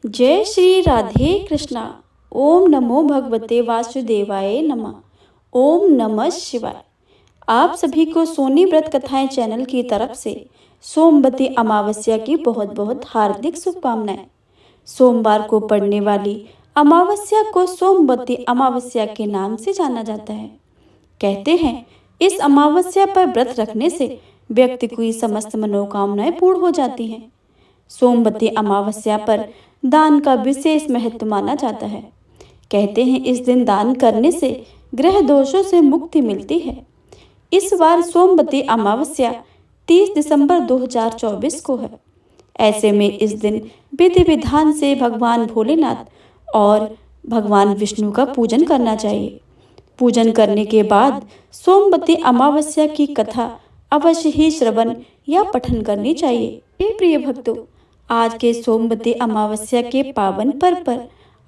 जय श्री राधे कृष्णा। ओम नमो भगवते वासुदेवाय नमः। ओम नमः शिवाय। आप सभी को सोनी व्रत कथाएं चैनल की तरफ से सोमवती अमावस्या की बहुत बहुत हार्दिक शुभकामनाएं। सोमवार को पड़ने वाली अमावस्या को सोमवती अमावस्या के नाम से जाना जाता है। कहते हैं इस अमावस्या पर व्रत रखने से व्यक्ति की समस्त मनोकामनाएं पूर्ण हो जाती हैं। सोमवती अमावस्या पर दान का विशेष महत्व माना जाता है। कहते हैं इस दिन दान करने से ग्रह दोषों से मुक्ति मिलती है। इस बार सोमवती अमावस्या 30 दिसंबर 2024 को है। ऐसे में इस दिन विधि विधान से भगवान भोलेनाथ और भगवान विष्णु का पूजन करना चाहिए। पूजन करने के बाद सोमवती अमावस्या की कथा अवश्य ही श्रवण या पठन करनी चाहिए। हे प्रिय भक्तों, आज के सोमवती अमावस्या के पावन पर्व पर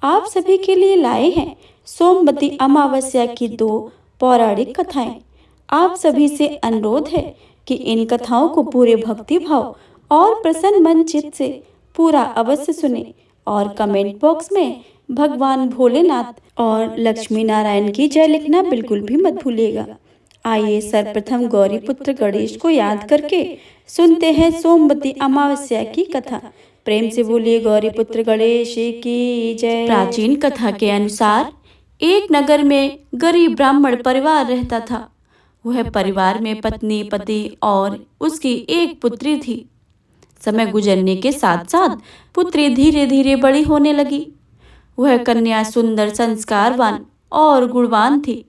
आप सभी के लिए लाए हैं सोमवती अमावस्या की 2 पौराणिक कथाएं। आप सभी से अनुरोध है कि इन कथाओं को पूरे भक्ति भाव और प्रसन्न मन चित्त से पूरा अवश्य सुने और कमेंट बॉक्स में भगवान भोलेनाथ और लक्ष्मी नारायण की जय लिखना बिल्कुल भी मत भूलिएगा। आइए सर्वप्रथम गौरी पुत्र गणेश को याद करके सुनते हैं सोमवती अमावस्या की कथा। प्रेम से बोलिए गौरी पुत्र गणेश की जय। प्राचीन कथा के अनुसार एक नगर में गरीब ब्राह्मण परिवार रहता था। वह परिवार में पत्नी, पति और उसकी एक पुत्री थी। समय गुजरने के साथ साथ पुत्री धीरे धीरे बड़ी होने लगी। वह कन्या सुंदर, संस्कारवान और गुणवान थी,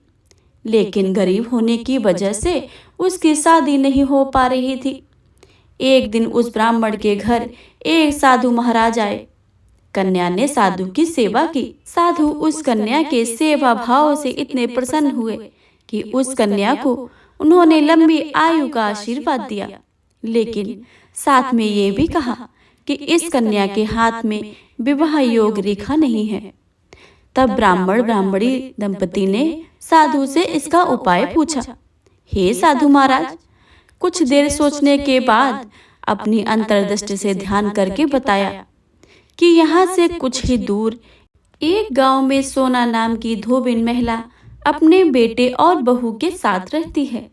लेकिन गरीब होने की वजह से उसकी शादी नहीं हो पा रही थी। एक दिन उस ब्राह्मण के घर एक साधु महाराज आए। कन्या ने साधु की सेवा की। साधु उस कन्या के सेवा भाव से इतने प्रसन्न हुए कि उस कन्या को उन्होंने लंबी आयु का आशीर्वाद दिया, लेकिन साथ में ये भी कहा कि इस कन्या के हाथ में विवाह योग रेखा नहीं है। तब ब्राह्मण ब्राह्मणी दंपति ने साधु से इसका उपाय पूछा। हे साधु महाराज, कुछ देर सोचने के बाद अपनी अंतर्दृष्टि से ध्यान करके बताया कि यहाँ से कुछ ही दूर एक गांव में सोना नाम की धोबिन महिला अपने बेटे और बहू के साथ रहती है,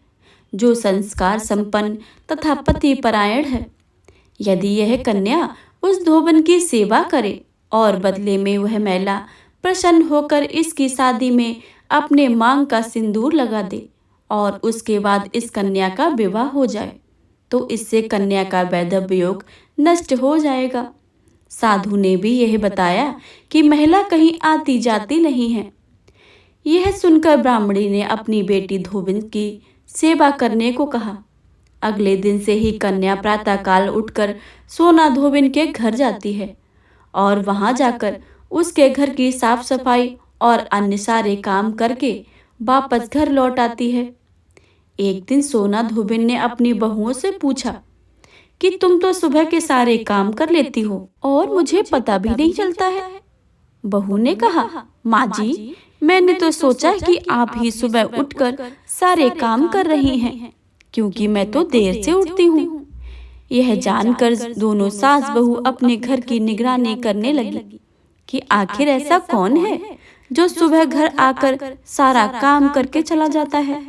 जो संस्कार संपन्न तथा पति परायण है। यदि यह कन्या उस धोबिन की सेवा करे और बदले में वह महिला प्रसन्न होकर इसकी शादी में अपने मांग का सिंदूर लगा दे और उसके बाद इस कन्या का विवाह हो जाए, तो इससे कन्या का वैधव्य योग नष्ट हो जाएगा। साधु ने भी यह बताया कि महिला कहीं आती जाती नहीं है। यह सुनकर ब्राह्मणी ने अपनी बेटी धोबिन की सेवा करने को कहा। अगले दिन से ही कन्या प्रातःकाल उठकर सोना धोबिन के घर जाती है और वहां जाकर उसके घर की साफ सफाई और अन्य सारे काम करके वापस घर लौट आती है। एक दिन सोना धोबिन ने अपनी बहुओं से पूछा कि तुम तो सुबह के सारे काम कर लेती हो और मुझे पता भी नहीं चलता है। बहू ने कहा, माँ जी, मैंने तो सोचा कि आप ही सुबह उठकर सारे काम कर रही हैं, क्योंकि मैं तो देर से उठती हूँ। यह जानकर दोनों सास बहू अपने घर की निगरानी करने लगी कि आखिर ऐसा कौन है जो सुबह घर आकर सारा काम करके चला जाता है।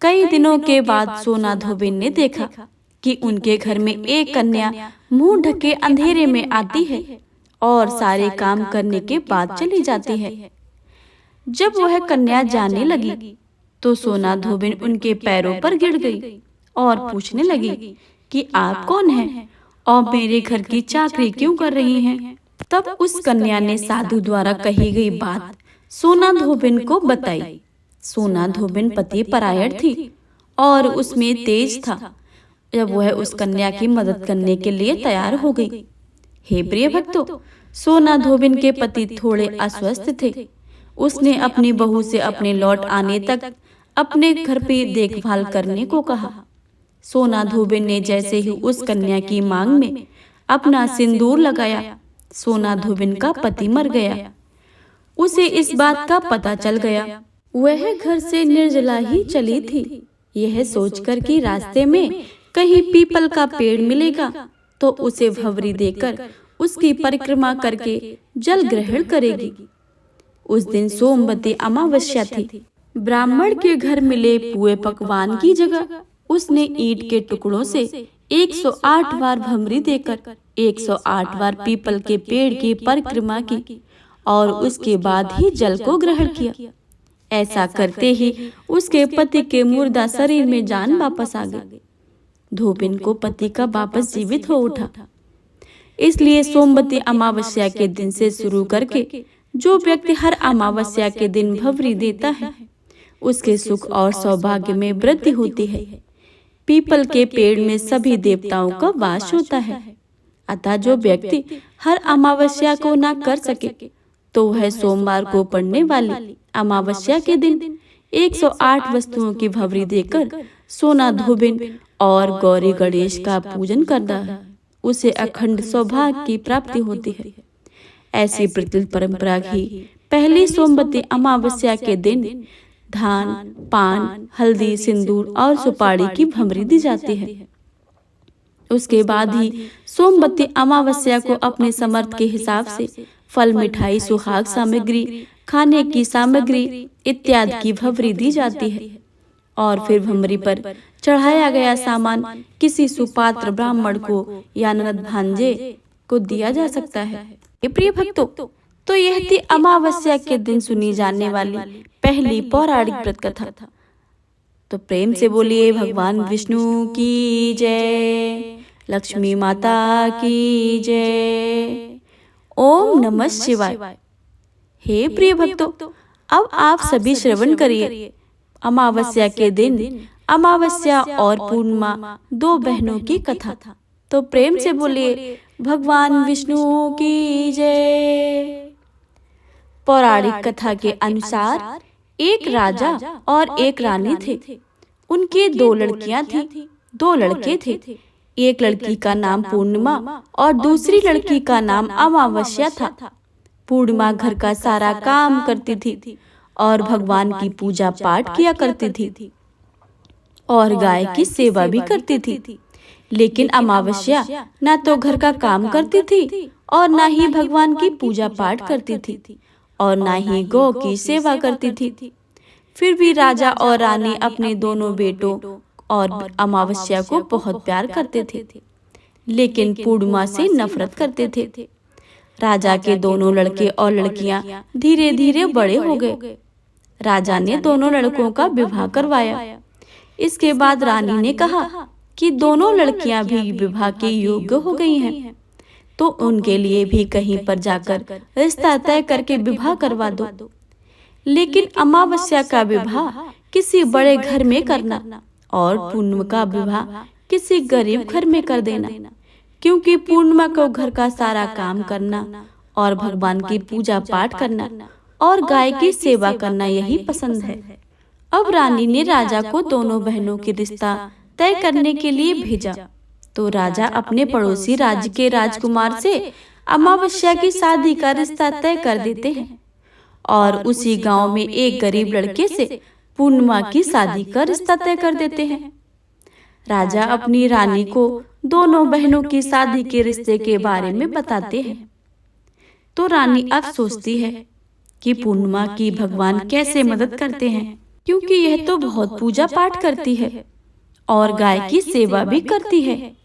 कई दिनों के बाद सोना धोबिन ने देखा कि उनके घर में एक कन्या मुंह ढके अंधेरे में आती है और सारे काम करने के बाद चली जाती है। जब वह कन्या जाने लगी तो सोना धोबिन उनके पैरों पर गिर गई और पूछने लगी कि आप कौन हैं और मेरे घर की चाकरी क्यों कर रही हैं। तब उस कन्या ने साधु द्वारा कही गई बात सोना धोबिन को बताई। सोना धोबिन पति परायण थी और उसमें तेज था। जब वह उस कन्या की मदद करने के लिए तैयार हो गई। हे प्रिय भक्तों, सोना धोबिन के पति थोड़े अस्वस्थ थे। उसने अपनी बहू से अपने लौट आने तक अपने घर पे देखभाल करने को कहा। सोना धोबिन ने जैसे ही उस कन्या की मांग में अपना सिंदूर लगाया, सोना धोबिन का पति मर गया। उसे इस बात का पता चल गया। वह घर से निर्जला ही चली थी। यह सोचकर कि रास्ते में कहीं पीपल का पेड़ मिलेगा तो उसे भंवरी देकर उसकी परिक्रमा करके जल ग्रहण करेगी। उस दिन सोमवती अमावस्या थी। ब्राह्मण के घर मिले पुए पकवान की जगह उसने ईंट के टुकड़ों से 108 बार भमरी देकर 108 बार पीपल के पेड़ की परिक्रमा की और उसके बाद ही जल को ग्रहण किया। ऐसा करते ही उसके पति के मुर्दा शरीर में जान वापस आ गई। धोबिन को पति का वापस जीवित हो उठा। इसलिए सोमवती अमावस्या के दिन से शुरू करके जो व्यक्ति हर अमावस्या के दिन भवरी देता है उसके सुख और सौभाग्य में वृद्धि होती है। पीपल के पेड़ में सभी देवताओं का वास होता है। अतः जो व्यक्ति हर अमावस्या को ना कर सके तो वह सोमवार को पड़ने वाली अमावस्या के दिन 108 वस्तुओं की भवरी देकर सोना धोबिन और गौरी गणेश का पूजन करता है, उसे अखंड सौभाग्य की प्राप्ति होती है। ऐसी प्रचलित परंपरा की पहली सोमवती अमावस्या के दिन धान, पान, हल्दी, सिंदूर और सुपारी की भमरी दी जाती है। उसके बाद ही सोमवती अमावस्या को अपने समर्थ के हिसाब से फल, मिठाई, सुहाग सामग्री, खाने की सामग्री इत्यादि की भवरी दी जाती है और फिर भमरी पर चढ़ाया गया सामान किसी सुपात्र ब्राह्मण को या ननद भांजे को दिया जा सकता है। प्रिय भक्तों, तो यह थी अमावस्या के दिन सुनी जाने वाली पहली पौराणिक व्रत कथा। तो प्रेम से बोलिए भगवान विष्णु की जय, लक्ष्मी माता की जय। ओम नमः शिवाय। हे प्रिय भक्तों, अब आप सभी श्रवण करिए अमावस्या के दिन अमावस्या और पूर्णिमा दो बहनों की कथा। तो प्रेम से बोलिए भगवान विष्णु की जय। पौराणिक कथा के अनुसार एक राजा और एक रानी थे। उनकी दो लड़कियां थीं, दो लड़के थे। एक लड़की का नाम पूर्णिमा और दूसरी लड़की का नाम अमावस्या था। पूर्णिमा घर का सारा काम करती थी और भगवान की पूजा पाठ किया करती थी और गाय की सेवा भी करती थी। लेकिन अमावस्या न तो घर का काम करती थी और न ही भगवान की पूजा पाठ करती थी और न ही गौ की सेवा करती थी। फिर भी राजा और रानी अपने दोनों बेटों और अमावस्या को बहुत प्यार करते थे, लेकिन पूर्णिमा से नफरत करते थे। राजा के दोनों लड़के और लड़कियां धीरे धीरे बड़े हो गए। राजा ने दोनों लड़कों का विवाह करवाया। इसके बाद रानी ने कहा कि दोनों लड़कियां भी विवाह के योग्य हो गई हैं, तो उनके लिए भी कहीं पर जाकर रिश्ता तय करके विवाह करवा दो। लेकिन अमावस्या का विवाह किसी बड़े घर में करना और पूर्णिमा का विवाह किसी गरीब घर में कर देना, क्योंकि पूर्णिमा को घर का सारा काम करना और भगवान की पूजा पाठ करना और गाय की सेवा करना यही पसंद है। अब रानी ने राजा को दोनों बहनों की रिश्ता तय करने के लिए भेजा। तो राजा अपने पड़ोसी राज्य के राजकुमार से अमावस्या की शादी का रिश्ता तय कर देते हैं और उसी गांव में एक गरीब लड़के से पूर्णिमा की शादी का रिश्ता तय कर देते हैं। राजा अपनी रानी को दोनों बहनों की शादी के रिश्ते के बारे में बताते हैं। तो रानी अब सोचती है कि पूर्णिमा की भगवान कैसे मदद करते हैं, क्योंकि यह तो बहुत पूजा पाठ करती है और गाय की सेवा भी करती है।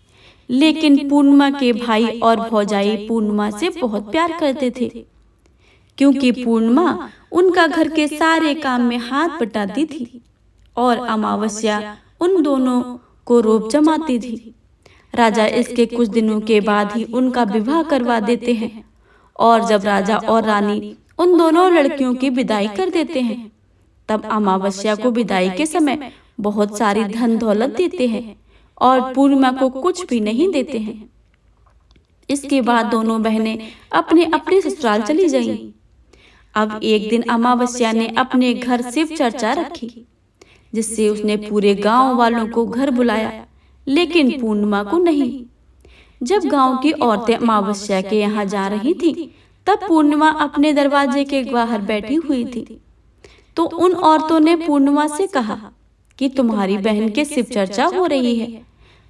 लेकिन पूर्णिमा के भाई और भौजाई पूर्णिमा से बहुत प्यार करते थे, क्योंकि पूर्णिमा उनका घर के सारे काम में हाथ बटाती थी और अमावस्या उन दोनों को रोब जमाती थी। राजा इसके कुछ दिनों के बाद ही उनका विवाह करवा देते हैं और जब राजा और रानी उन दोनों लड़कियों की विदाई कर देते हैं, तब अमावस्या को विदाई के समय बहुत सारी धन दौलत देते हैं और पूर्णिमा को कुछ भी नहीं देते हैं। इसके बाद दोनों बहनें अपने अपने ससुराल चली गईं। अब एक दिन अमावस्या ने अपने घर शिव चर्चा रखी, जिससे उसने पूरे गांव वालों को घर बुलाया, लेकिन पूर्णिमा को नहीं। जब गांव की औरतें अमावस्या के यहाँ जा रही थीं, तब पूर्णिमा अपने दरवाजे के बाहर बैठी हुई थी। तो उन औरतों ने पूर्णिमा से कहा कि तुम्हारी बहन के शिव चर्चा हो रही है,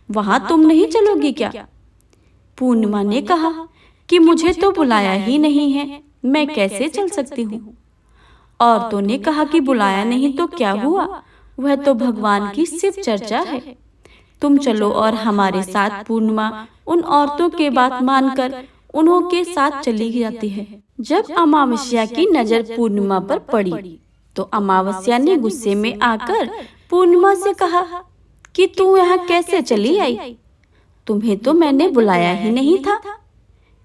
वहां तुम नहीं चलोगी क्या? पूर्णिमा ने कहा कि मुझे तो बुलाया ही नहीं है, मैं कैसे चल सकती हूँ। औरतों ने कहा कि बुलाया नहीं तो क्या हुआ, वह तो भगवान की सिर्फ चर्चा है। तुम चलो और हमारे साथ। पूर्णिमा उन औरतों के बात मानकर उन्हों के साथ चली जाती है। जब अमावस्या की नजर पूर्णिमा पर पड़ी तो अमावस्या ने गुस्से में आकर पूर्णिमा से कहा कि तू यहाँ कैसे चली आई, तुम्हें तो मैंने बुलाया ही नहीं था।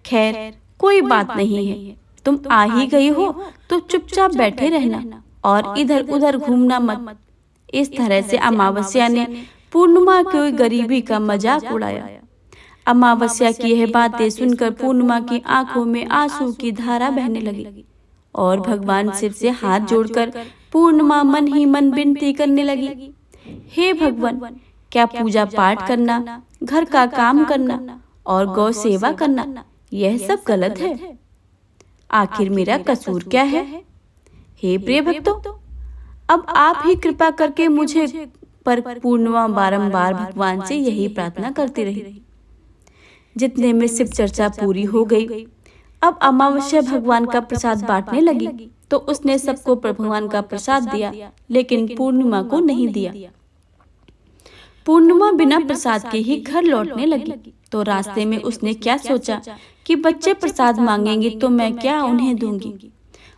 खैर कोई बात नहीं है, तुम आ ही गई हो तो चुपचाप बैठे रहना और इधर उधर घूमना मत। इस तरह से अमावस्या ने पूर्णिमा की गरीबी का मजाक उड़ाया। अमावस्या की यह बातें सुनकर पूर्णिमा की आंखों में आंसू की धारा बहने लगी और भगवान शिव से हाथ जोड़कर पूर्णिमा मन ही मन विनती करने लगी, हे भगवान, क्या पूजा पाठ करना, घर का काम करना और गौ सेवा करना यह सब गलत है? आखिर मेरा कसूर क्या है? हे प्रिय भक्तों, अब आप ही कृपा करके मुझे पर। पूर्णिमा बारंबार भगवान से यही प्रार्थना करती रही। जितने में शिव चर्चा पूरी हो गई, अब अमावस्या भगवान का प्रसाद बांटने लगी तो उसने सबको भगवान का प्रसाद दिया, लेकिन पूर्णिमा को नहीं दिया। पूर्णिमा बिना प्रसाद के ही घर लौटने लगी तो रास्ते में उसने क्या सोचा कि बच्चे प्रसाद मांगेंगे तो मैं क्या उन्हें दूंगी।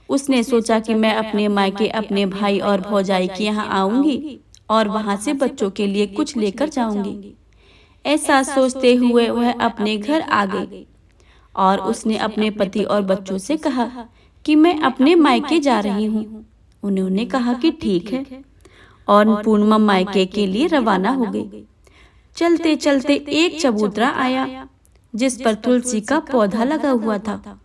उसने सोचा कि मैं अपने मायके अपने भाई और भौजाई के यहाँ आऊंगी और वहां से बच्चों के लिए कुछ लेकर जाऊंगी। ऐसा सोचते हुए वह अपने घर आ गई और उसने अपने पति और बच्चों से कहा कि मैं अपने मायके जा रही हूँ। उन्होंने कहा कि ठीक है और पूर्णिमा मायके के लिए रवाना हो गई। चलते चलते एक चबूतरा आया जिस पर तुलसी का पौधा लगा हुआ था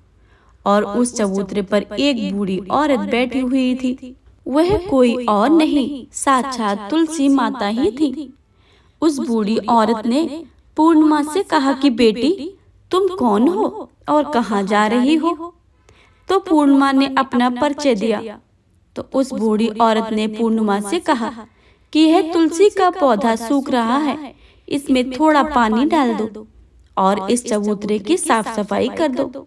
और उस चबूतरे पर एक बूढ़ी औरत बैठी हुई थी। वह कोई और नहीं, साक्षात तुलसी माता ही थी। उस बूढ़ी औरत ने पूर्णिमा से कहा कि बेटी, तुम कौन हो और कहाँ जा रही हो? तो पूर्णिमा ने अपना परिचय दिया तो उस बूढ़ी औरत ने पूर्णिमा से कहा कि यह तुलसी का पौधा सूख रहा है, इसमें थोड़ा पानी डाल दो और इस चबूतरे की साफ सफाई कर दो,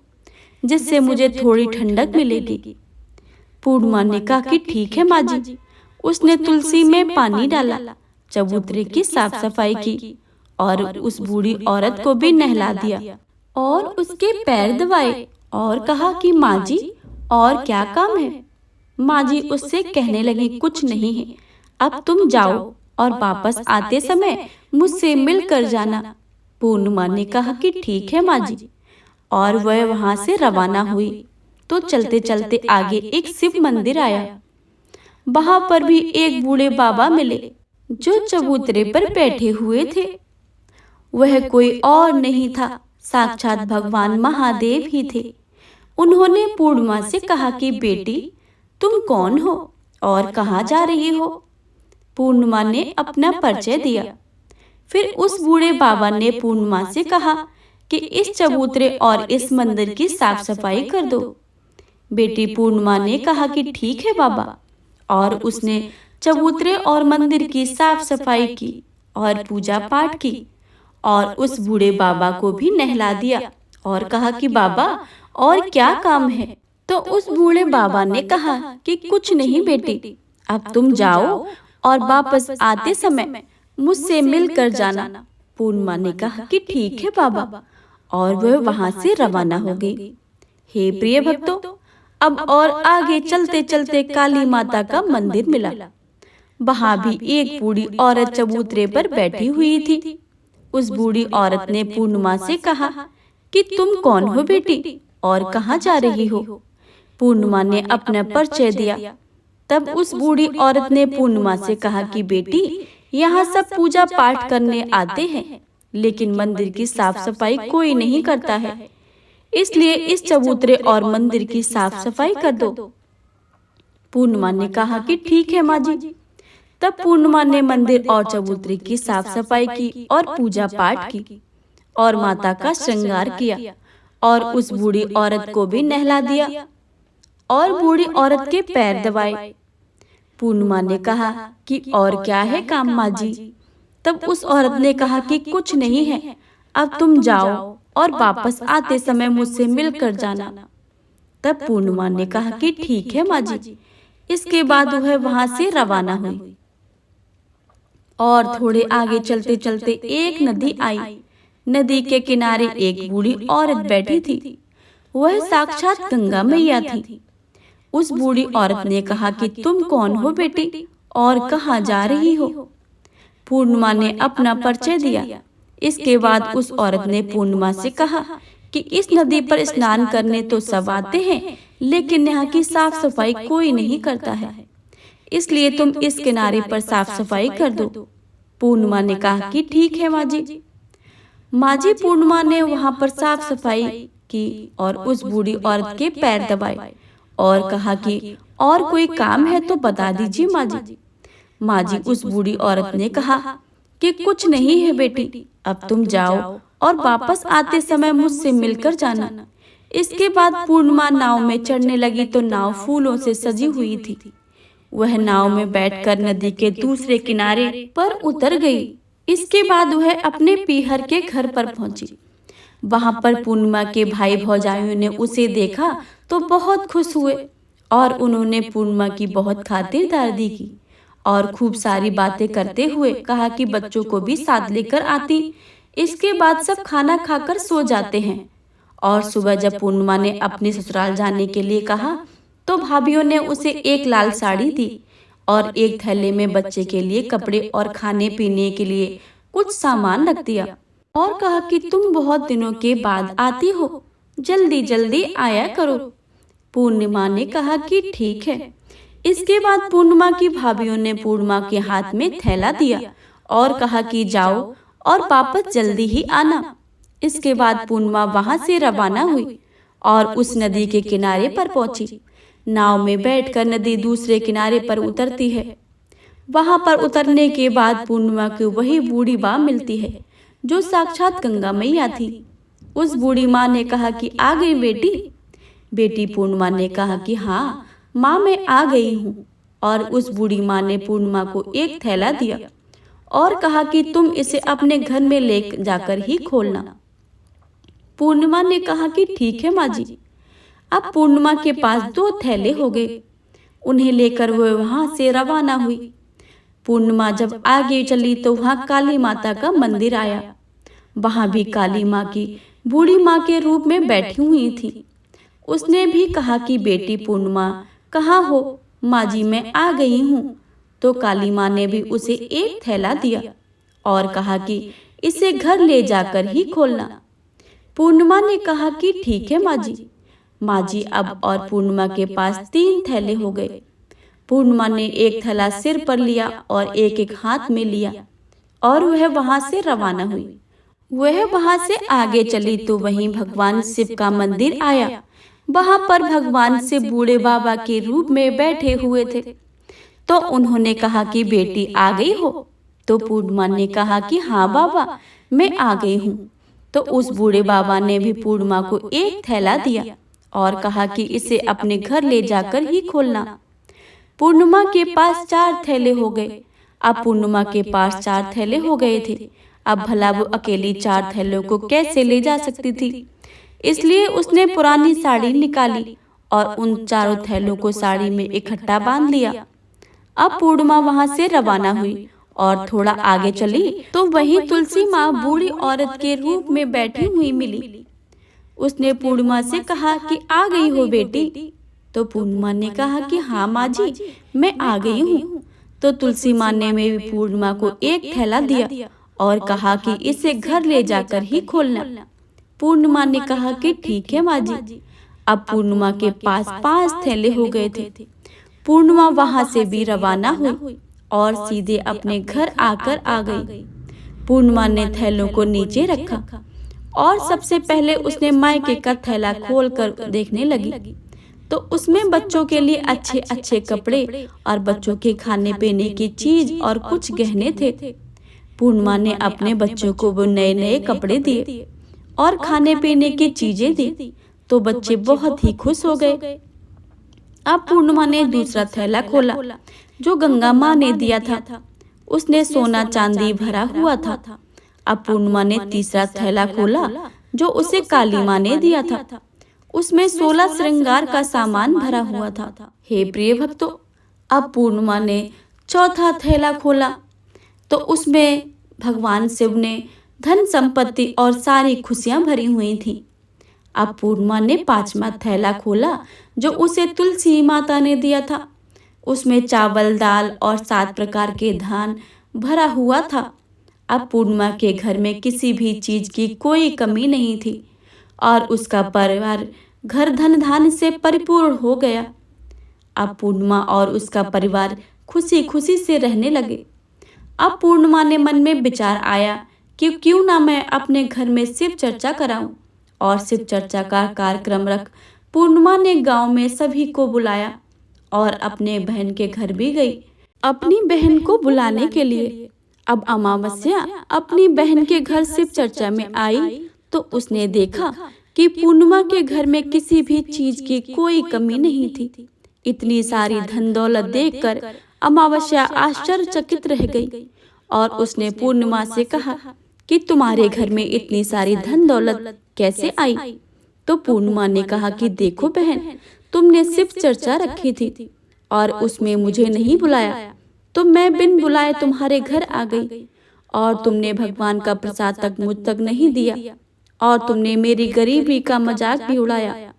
जिससे मुझे थोड़ी ठंडक मिलेगी। पूर्णिमा ने कहा कि ठीक है माँ जी। उसने तुलसी में पानी डाला, चबूतरे की साफ सफाई की और उस बूढ़ी औरत को भी नहला दिया और उसके पैर दबाए और कहा कि माँ जी और क्या काम है? माँ जी उससे कहने लगी, कुछ नहीं है, अब तुम जाओ और वापस आते समय मुझसे मिल कर जाना। पूर्णिमा ने कहा कि ठीक है माँ जी और वह वहां से रवाना हुई। तो चलते चलते आगे एक शिव मंदिर आया। वहां पर भी एक बूढ़े बाबा मिले जो चबूतरे पर बैठे हुए थे। वह कोई और नहीं था, साक्षात भगवान महादेव ही थे। उन्होंने पूर्णिमा से कहा कि बेटी, तुम कौन हो और कहाँ जा रही हो? पूर्णिमा ने अपना परिचय दिया। फिर उस बूढ़े बाबा ने पूर्णिमा से कहा कि इस चबूतरे और इस मंदिर की साफ सफाई कर दो। बेटी पूर्णिमा ने कहा कि ठीक है बाबा और उसने चबूतरे और मंदिर की साफ सफाई की और पूजा पाठ की और उस बूढ़े बाबा को भी नहला दिया और कहा कि बाबा और क्या काम है? तो उस बूढ़े बाबा ने कहा कि कुछ नहीं बेटी, अब तुम जाओ और वापस आते समय मुझसे मिलकर जाना। पूर्णिमा ने कहा कि ठीक है बाबा और वह वहां से रवाना हो गई। हे प्रिय भक्तों, अब और आगे चलते चलते काली माता का मंदिर मिला। वहां भी एक बूढ़ी औरत चबूतरे पर बैठी हुई थी। उस बूढ़ी औरत ने पूर्णिमा से कहा कि तुम कौन हो बेटी और कहाँ जा रही हो? पूर्णिमा ने अपना परिचय दिया। तब उस बूढ़ी औरत ने पूर्णिमा से कहा कि बेटी, यहाँ सब पूजा पाठ करने आते हैं, लेकिन मंदिर की साफ सफाई कोई नहीं करता है, इसलिए इस चबूतरे और मंदिर की साफ सफाई कर दो। पूर्णिमा ने कहा कि ठीक है माँ जी। तब पूर्णिमा ने मंदिर और चबूतरे की साफ सफाई की और पूजा पाठ की और माता का श्रृंगार किया और उस बूढ़ी औरत को भी नहला दिया और बूढ़ी औरत के पैर दबाए। पूर्णिमा ने कहा कि और क्या है काम माँ जी? तब उस औरत ने कहा कि कुछ नहीं है, अब तुम जाओ और वापस आते समय मुझसे मिलकर जाना। तब पूर्णिमा ने कहा कि ठीक है माँ जी। इसके बाद वह वहां से रवाना हुई और थोड़े आगे चलते चलते एक नदी आई। नदी के किनारे एक बूढ़ी औरत बैठी थी। वह साक्षात गंगा मैया थी। उस बूढ़ी औरत ने कहा कि तुम कौन हो बेटी और कहाँ जा रही हो? पूर्णिमा ने अपना परिचय दिया। इसके बाद उस औरत ने पूर्णिमा से कहा कि इस नदी पर स्नान करने तो सब आते हैं, लेकिन यहाँ की साफ सफाई कोई नहीं करता है, इसलिए तुम इस किनारे पर साफ सफाई कर दो। पूर्णिमा ने कहा कि ठीक है माँ जी। माँ जी पूर्णिमा ने वहाँ पर साफ सफाई की और उस बूढ़ी औरत के पैर दबाए और कहा कि और कोई काम है तो बता दीजिए माँ जी। माँ जी उस बूढ़ी औरत ने कहा कि कुछ नहीं है बेटी, अब तुम जाओ और वापस आते समय मुझसे मिलकर जाना। इसके बाद पूर्णिमा नाव में चढ़ने लगी तो नाव फूलों से सजी हुई थी। वह नाव में बैठकर नदी के दूसरे किनारे पर उतर गई। इसके बाद वह अपने पीहर के घर पर पहुंची। वहां पर पूर्णिमा के भाई भौजाइयों ने उसे देखा तो बहुत खुश हुए और उन्होंने पूर्णिमा की बहुत खातिरदारी की और खूब सारी बातें करते हुए कहा कि बच्चों को भी साथ लेकर आती। इसके बाद सब खाना खाकर सो जाते हैं और सुबह जब पूर्णिमा ने अपने ससुराल जाने के लिए कहा तो भाभीियों ने उसे एक लाल साड़ी दी और एक थैले में बच्चे के लिए कपड़े और खाने पीने के लिए कुछ सामान रख दिया और कहा कि तुम बहुत दिनों के बाद आती हो, जल्दी जल्दी आया करो। पूर्णिमा ने कहा कि ठीक है। इसके बाद पूर्णिमा की भाभीियों ने पूर्णिमा के हाथ में थैला दिया और कहा कि जाओ और वापस जल्दी ही आना। इसके बाद पूर्णिमा वहां से रवाना हुई और उस नदी के किनारे पर पहुंची। नाव में बैठकर नदी दूसरे किनारे पर उतरती है। वहां पर उतरने के बाद पूर्णिमा को वही बूढ़ी माँ मिलती है जो साक्षात गंगा मैया थी। उस बूढ़ी माँ ने कहा कि आ गई बेटी। पूर्णिमा ने कहा कि हाँ माँ मैं आ गई हूँ। और उस बूढ़ी माँ ने पूर्णिमा को एक थैला दिया और कहा कि तुम इसे अपने घर में ले जाकर ही खोलना। पूर्णिमा ने कहा कि ठीक है माँ जी। अब पूर्णिमा के पास 2 थैले हो गए। उन्हें लेकर वह वहां से रवाना हुई। पूर्णिमा जब आगे चली तो वहां काली माता का मंदिर आया। वहां भी काली माँ की बूढ़ी माँ के रूप में बैठी हुई थी। उसने भी कहा कि बेटी पूर्णिमा कहाँ हो? माँ जी मैं आ गई हूँ। तो काली माँ ने भी उसे एक थैला दिया और कहा कि इसे घर ले जाकर ही खोलना। पूर्णिमा ने कहा कि ठीक है माँ जी। माँ जी अब और पूर्णिमा के पास 3 थैले हो गए। पूर्णिमा ने एक थैला सिर पर लिया और एक एक हाथ में लिया और वह वहां से रवाना हुई। वह वहां से आगे चली तो वहीं भगवान शिव का मंदिर आया। वहां पर भगवान शिव बूढ़े बाबा के रूप में बैठे हुए थे। तो उन्होंने कहा कि बेटी आ गई हो? तो पूर्णिमा ने कहा कि हाँ बाबा मैं आ गई हूँ। तो उस बूढ़े बाबा ने भी पूर्णिमा को एक थैला दिया और कहा कि इसे अपने घर ले जाकर ही खोलना। पूर्णिमा के पास 4 थैले हो गए। अब पूर्णिमा के पास 4 थैले हो गए थे। अब भला वो अकेली 4 थैलों को कैसे ले जा सकती थी? इसलिए उसने पुरानी साड़ी निकाली और उन 4 थैलों को साड़ी में इकट्ठा बांध लिया। अब पूर्णिमा वहां से रवाना हुई और थोड़ा आगे चली तो वहीं तुलसी माँ बूढ़ी औरत के रूप में बैठी हुई मिली। उसने पूर्णिमा से कहा कि आ गई हो बेटी? तो पूर्णिमा ने कहा कि हाँ माँ जी मैं आ गई हूँ। तो तुलसी माँ ने भी पूर्णिमा को एक थैला दिया और कहा कि इसे घर ले जाकर ही खोलना। पूर्णिमा ने कहा कि ठीक है माँ जी। अब पूर्णिमा के पास 5 थैले हो गए थे। पूर्णिमा वहां से भी रवाना हुई और सीधे अपने घर आकर आ गई। पूर्णिमा ने थैलों को नीचे रखा और सबसे पहले उसने मायके का थैला खोलकर देखने लगी तो उसमें बच्चों के लिए अच्छे अच्छे कपड़े और बच्चों के खाने पीने की चीज और कुछ गहने थे। पूर्णिमा ने अपने बच्चों को वो नए नए कपड़े दिए और खाने पीने की चीजें दी तो बच्चे बहुत ही खुश हो गए। अब पूर्णिमा ने दूसरा थैला खोला जो गंगा माँ ने दिया था। उसने सोना चांदी भरा हुआ था। अब पूर्णिमा ने तीसरा थैला खोला जो उसे काली माँ ने दिया था। उसमें 16 श्रृंगार का सामान भरा हुआ था। हे प्रिय भक्तों, अब पूर्णिमा ने चौथा थैला खोला तो उसमें भगवान शिव ने धन संपत्ति और सारी खुशियां भरी हुई थीं। अब पूर्णिमा ने 5वां थैला खोला जो उसे तुलसी माता ने दिया था। उसमें चावल, दाल और 7 प्रकार के धान भरा हुआ था। अब पूर्णिमा के घर में किसी भी चीज की कोई कमी नहीं थी और उसका परिवार घर धन धान्य से परिपूर्ण हो गया। अब पूर्णिमा और उसका परिवार खुशी खुशी से रहने लगे। अब पूर्णिमा ने मन में विचार आया कि क्यों ना मैं अपने घर में शिव चर्चा कराऊं, और शिव चर्चा का कार्यक्रम रख पूर्णिमा ने गांव में सभी को बुलाया और अपने बहन के घर भी गई अपनी बहन को बुलाने के लिए। अब अमावस्या अपनी बहन के घर शिव चर्चा में आई तो उसने देखा कि पूर्णिमा के घर में किसी भी चीज की कोई कमी नहीं थी। इतनी सारी धन दौलत देखकर अमावस्या आश्चर्यचकित रह गई और उसने पूर्णिमा से कहा कि तुम्हारे घर में इतनी सारी धन दौलत कैसे आई? तो पूर्णिमा ने कहा कि देखो बहन, तुमने शिव चर्चा रखी थी और उसमें मुझे नहीं बुलाया, तो मैं बिन बुलाए तुम्हारे घर आ गई और तुमने भगवान का प्रसाद तक मुझ तक नहीं दिया और तुमने मेरी गरीबी का मजाक भी उड़ाया।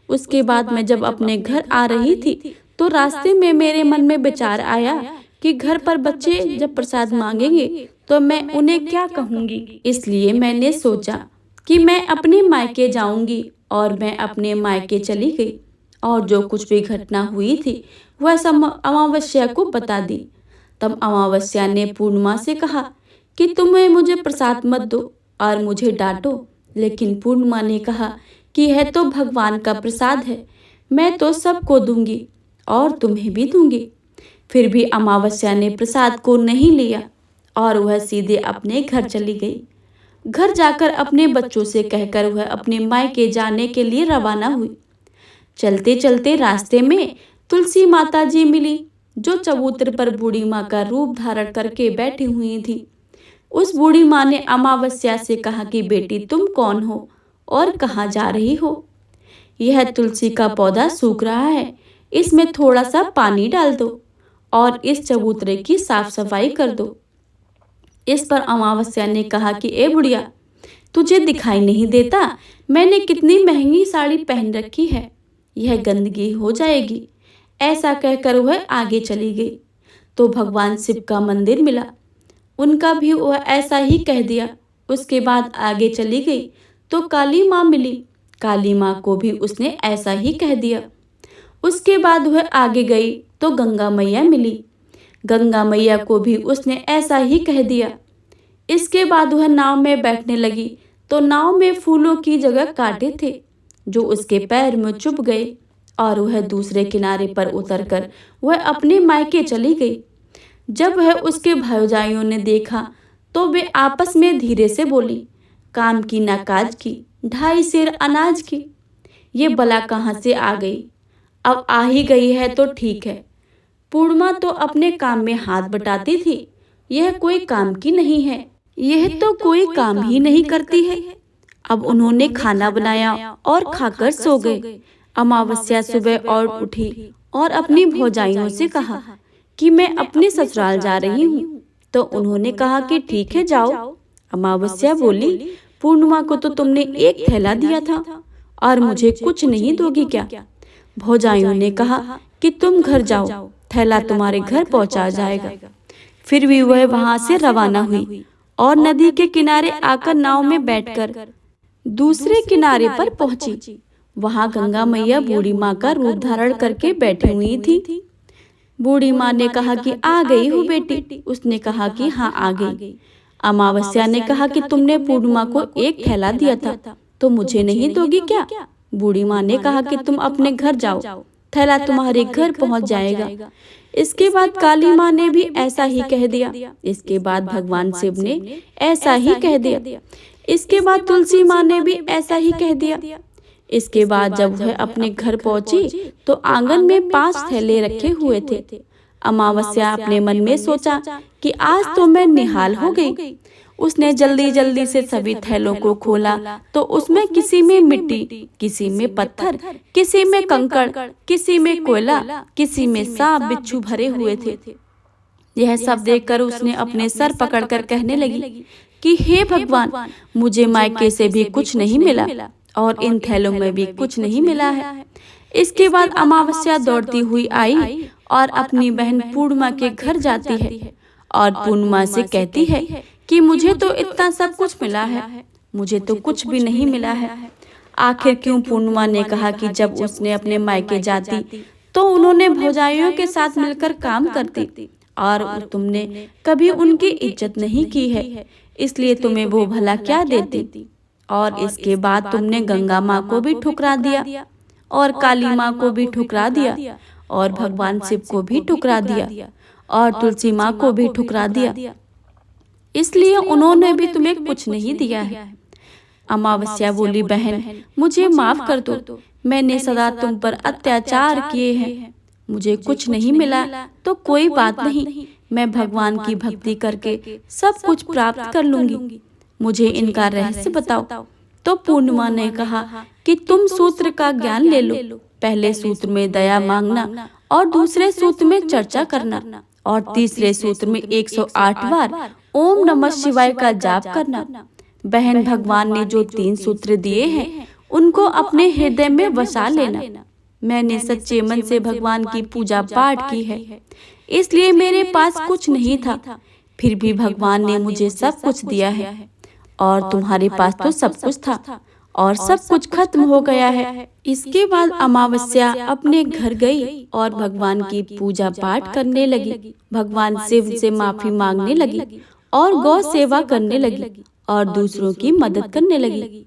उसके बाद मैं जब अपने घर आ रही थी तो रास्ते में मेरे मन में विचार आया कि घर पर बच्चे जब प्रसाद मांगेंगे तो मैं उन्हें क्या कहूँगी। इसलिए मैंने सोचा कि मैं अपने मायके जाऊंगी और मैं अपने मायके चली गई और जो कुछ भी घटना हुई थी वह सब अमावस्या को बता दी। तब अमावस्या ने पूर्णिमा से कहा कि तुम्हें मुझे प्रसाद मत दो और मुझे डांटो, लेकिन पूर्णिमा ने कहा कि यह तो भगवान का प्रसाद है, मैं तो सबको दूंगी और तुम्हें भी दूंगी। फिर भी अमावस्या ने प्रसाद को नहीं लिया और वह सीधे अपने घर चली गई। घर जाकर अपने बच्चों से कहकर वह अपने मायके जाने के लिए रवाना हुई। चलते चलते रास्ते में तुलसी माता जी मिली जो चबूतरे पर बूढ़ी माँ का रूप धारण करके बैठी हुई थी। उस बूढ़ी माँ ने अमावस्या से कहा कि बेटी तुम कौन हो और कहाँ जा रही हो? यह तुलसी का पौधा सूख रहा है, इसमें थोड़ा सा पानी डाल दो और इस चबूतरे की साफ सफाई कर दो। इस पर अमावस्या ने कहा कि ए बुढ़िया, तुझे दिखाई नहीं देता मैंने कितनी महंगी साड़ी पहन रखी है, यह गंदगी हो जाएगी। ऐसा कहकर वह आगे चली गई तो भगवान शिव का मंदिर मिला, उनका भी वह ऐसा ही कह दिया। उसके बाद आगे चली गई तो काली माँ मिली, काली माँ को भी उसने ऐसा ही कह दिया। उसके बाद वह आगे गई तो गंगा मैया मिली, गंगा मैया को भी उसने ऐसा ही कह दिया। इसके बाद वह नाव में बैठने लगी तो नाव में फूलों की जगह कांटे थे जो उसके पैर में चुभ गए और वह दूसरे किनारे पर उतरकर वह अपने मायके चली गई। जब वह उसके भाईजाइयों ने देखा तो वे आपस में धीरे से बोली, काम की ना काज की, 2.5 सेर अनाज की। ये बला कहाँ से आ गई? अब आ ही गई है तो ठीक है। पूर्णिमा तो अपने काम में हाथ बटाती थी, यह कोई काम की नहीं है, यह तो कोई काम ही नहीं करती है। अब उन्होंने खाना बनाया और खाकर सो गए। अमावस्या सुबह और उठी और अपनी भौजाइयों से कहा कि मैं अपने ससुराल जा रही हूँ। तो उन्होंने कहा कि ठीक है जाओ। अमावस्या बोली, पूर्णिमा को तो तुमने एक थैला दिया था और मुझे कुछ नहीं दोगी क्या? भौजाइयों ने कहा कि तुम घर जाओ, थैला तुम्हारे घर पहुंचा जाएगा। फिर भी वह वहां से रवाना हुई और नदी के किनारे आकर नाव में बैठकर दूसरे किनारे पर पहुंची। वहां गंगा मैया बूढ़ी माँ का रूप धारण करके बैठी हुई थी। बूढ़ी माँ ने कहा कि आ गई हूँ बेटी। उसने कहा कि हाँ आ गई। अमावस्या ने कहा कि तुमने पूर्णिमा को एक थैला दिया था तो मुझे नहीं दोगी क्या? बूढ़ी माँ ने कहा कि तुम अपने घर जाओ, थैला तुम्हारे घर पहुंच जाएगा। इसके बाद काली माँ ने भी ऐसा ही कह दिया। इसके बाद भगवान शिव ने ऐसा ही कह दिया। इसके बाद तुलसी माँ ने भी ऐसा ही कह दिया। इसके बाद जब वह अपने घर पहुंची तो आंगन में 5 थैले रखे हुए थे। अमावस्या अपने मन में सोचा कि आज तो मैं निहाल हो गई। उसने जल्दी जल्दी से सभी थैलों को खोला तो उसमें किसी में मिट्टी, किसी में पत्थर, किसी में कंकड़, किसी में कोयला, किसी में सांप बिच्छू भरे हुए थे। यह सब देखकर उसने अपने सर पकड़कर कहने लगी कि हे भगवान, मुझे मायके से भी कुछ नहीं मिला और इन थैलों में भी कुछ नहीं मिला है। इसके बाद अमावस्या दौड़ती हुई आई और अपनी बहन पूर्णिमा के घर जाती है और पूर्णिमा से कहती है कि मुझे तो इतना सब कुछ मिला है, मुझे तो कुछ भी नहीं मिला है। आखिर क्यों? पूर्णिमा ने कहा कि जब उसने अपने मायके जाती तो उन्होंने भौजाइयों के साथ मिलकर काम करती और तुमने कभी उनकी इज्जत नहीं की है, इसलिए तुम्हें वो भला क्या देती। और इसके बाद तुमने गंगा माँ को भी ठुकरा दिया और काली माँ को भी ठुकरा दिया और भगवान शिव को भी ठुकरा दिया और तुलसी माँ को भी ठुकरा दिया, इसलिए उन्होंने भी तुम्हें कुछ नहीं दिया है। अमावस्या बोली, बहन मुझे माफ कर दो, मैंने सदा तुम पर अत्याचार किए हैं, मुझे कुछ नहीं मिला तो कोई बात नहीं, मैं भगवान की भक्ति करके सब कुछ प्राप्त कर लूंगी, मुझे इनका रहस्य बताओ। तो पूर्णिमा ने कहा कि तुम सूत्र का ज्ञान ले लो, पहले सूत्र में दया मांगना और दूसरे सूत्र में चर्चा करना और तीसरे सूत्र में 108 बार ओम नमः शिवाय का जाप करना। बहन, भगवान ने जो 3 सूत्र दिए हैं उनको अपने हृदय में बसा लेना। मैंने सच्चे मन से भगवान की पूजा पाठ की है, इसलिए मेरे पास कुछ नहीं था, फिर भी भगवान ने मुझे सब कुछ दिया है और तुम्हारे पास तो सब कुछ था और सब कुछ खत्म हो गया है। इसके बाद अमावस्या अपने घर गई और भगवान की पूजा पाठ करने लगी, भगवान शिव से माफी मांगने लगी और गौ सेवा करने लगी और दूसरों की मदद करने लगी।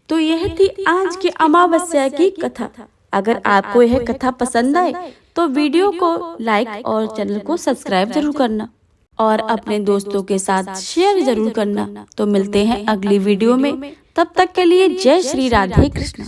तो यह थी आज की अमावस्या की कथा। अगर आपको यह कथा पसंद आए तो वीडियो को लाइक और चैनल को सब्सक्राइब जरूर करना और अपने दोस्तों के साथ शेयर जरूर करना। तो मिलते हैं अगली वीडियो में, तब तक के लिए जय श्री राधे कृष्ण।